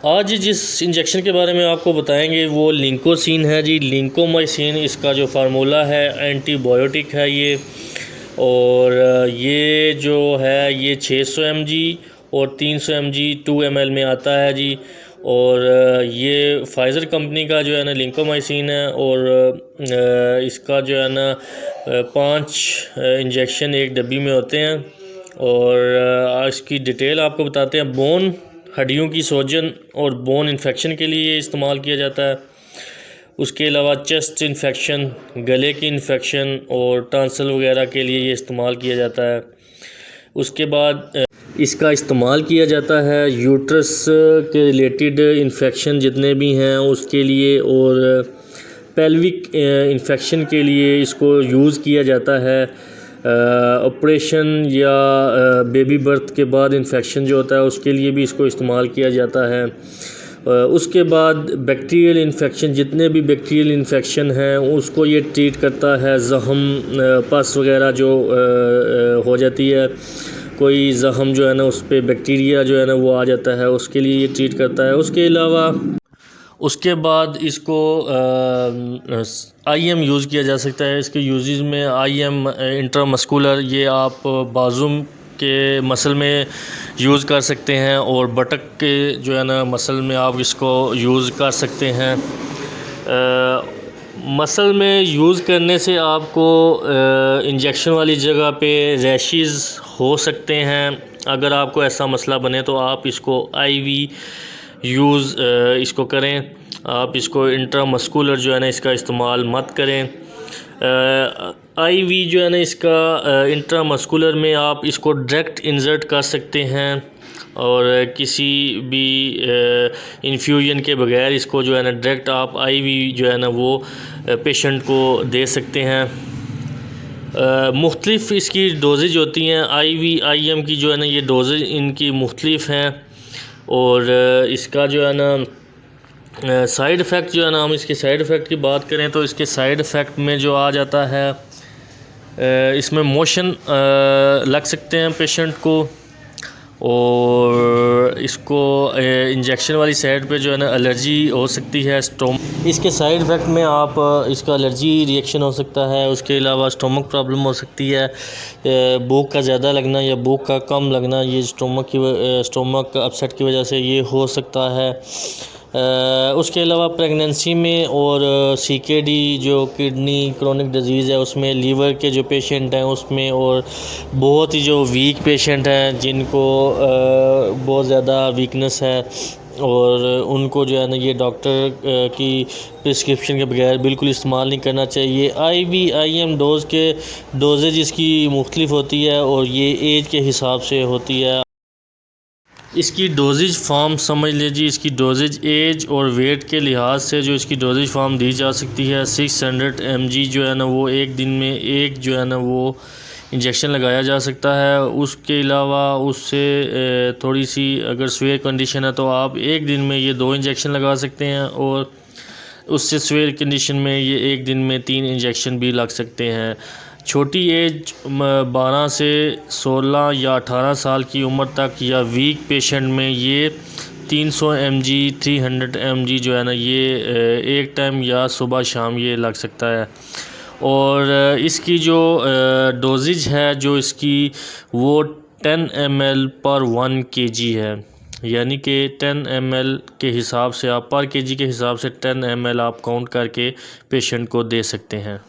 आज जिस इंजेक्शन के बारे में आपको बताएंगे वो लिंकोसिन है जी। लिंकोमाइसिन इसका जो फार्मूला है, एंटीबायोटिक है ये। और ये जो है ये 600 mg और 300 mg 2 ml में आता है जी। और ये फाइज़र कंपनी का जो है ना लिंकोमाइसिन है। और इसका जो है ना 5 इंजेक्शन एक डब्बी में होते हैं। और इसकी डिटेल आपको बताते हैं। बोन हड्डियों की सोजन और बोन इन्फेक्शन के लिए इस्तेमाल किया जाता है। उसके अलावा चेस्ट इन्फेक्शन, गले की इन्फेक्शन और टांसल वगैरह के लिए ये इस्तेमाल किया जाता है। उसके बाद इसका इस्तेमाल किया जाता है यूट्रस के रिलेटेड इन्फेक्शन जितने भी हैं उसके लिए, और पेल्विक इन्फेक्शन के लिए इसको यूज़ किया जाता है। ऑपरेशन या बेबी बर्थ के बाद इन्फेक्शन जो होता है उसके लिए भी इसको इस्तेमाल किया जाता है। उसके बाद बैक्टीरियल इन्फेक्शन, जितने भी बैक्टीरियल इन्फेक्शन हैं उसको ये ट्रीट करता है। ज़ख़म, पस वगैरह जो हो जाती है, कोई ज़ख़म जो है ना उस पर बैक्टीरिया जो है ना वो आ जाता है, उसके लिए ये ट्रीट करता है। उसके अलावा उसके बाद इसको IM यूज़ किया जा सकता है। इसके यूजेस में IM इंट्रामस्कुलर, ये आप बाजू के मसल में यूज़ कर सकते हैं और बटक के जो है ना मसल में आप इसको यूज़ कर सकते हैं। मसल में यूज़ करने से आपको इंजेक्शन वाली जगह पे रैशेस हो सकते हैं। अगर आपको ऐसा मसला बने तो आप इसको IV यूज़ इसको करें। आप इसको इंट्रामस्कुलर जो है ना इसका इस्तेमाल मत करें। IV जो है ना इसका इंट्रामस्कुलर में आप इसको डायरेक्ट इंसर्ट कर सकते हैं और किसी भी इन्फ्यूजन के बगैर इसको जो है ना डायरेक्ट आप IV जो है ना वो पेशेंट को दे सकते हैं। मुख्तलिफ़ इसकी डोजेज होती हैं। IV IM की जो है ना ये डोजेज इनकी मुख्तलिफ़ हैं। और इसका जो है ना साइड इफ़ेक्ट जो है ना, हम इसके साइड इफ़ेक्ट की बात करें तो इसके साइड इफ़ेक्ट में जो आ जाता है इसमें मोशन लग सकते हैं पेशेंट को। और इसको इंजेक्शन वाली साइड पे जो है ना एलर्जी हो सकती है। इसके साइड इफ़ेक्ट में आप इसका एलर्जी रिएक्शन हो सकता है। उसके अलावा स्टोमक प्रॉब्लम हो सकती है, भूख का ज़्यादा लगना या भूख का कम लगना, ये स्टोमक अपसेट की वजह से ये हो सकता है। उसके अलावा प्रेगनेंसी में और CKD जो किडनी क्रोनिक डिजीज़ है उसमें, लीवर के जो पेशेंट हैं उसमें, और बहुत ही जो वीक पेशेंट हैं जिनको बहुत ज़्यादा वीकनेस है और उनको जो है ना ये डॉक्टर की प्रिस्क्रिप्शन के बगैर बिल्कुल इस्तेमाल नहीं करना चाहिए। IV IM डोजेज इसकी मुख्तलिफ होती है और ये एज के हिसाब से होती है। इसकी डोजेज फॉर्म समझ लीजिए, इसकी डोजेज एज और वेट के लिहाज से जो इसकी डोजेज फॉर्म दी जा सकती है। 600 mg जो है ना वो एक दिन में एक जो है ना वो इंजेक्शन लगाया जा सकता है। उसके अलावा उससे थोड़ी सी अगर सीवियर कंडीशन है तो आप एक दिन में ये 2 इंजेक्शन लगा सकते हैं, और उससे सीवियर कंडीशन में ये एक दिन में 3 इंजेक्शन भी लग सकते हैं। छोटी एज 12 से 16 या 18 साल की उम्र तक या वीक पेशेंट में ये 300 mg 300 mg जो है ना ये एक टाइम या सुबह शाम ये लग सकता है। और इसकी जो डोजेज है जो इसकी वो 10 ml पर 1 kg है, यानी कि 10 ml के हिसाब से आप पर kg के हिसाब से 10 ml आप काउंट करके पेशेंट को दे सकते हैं।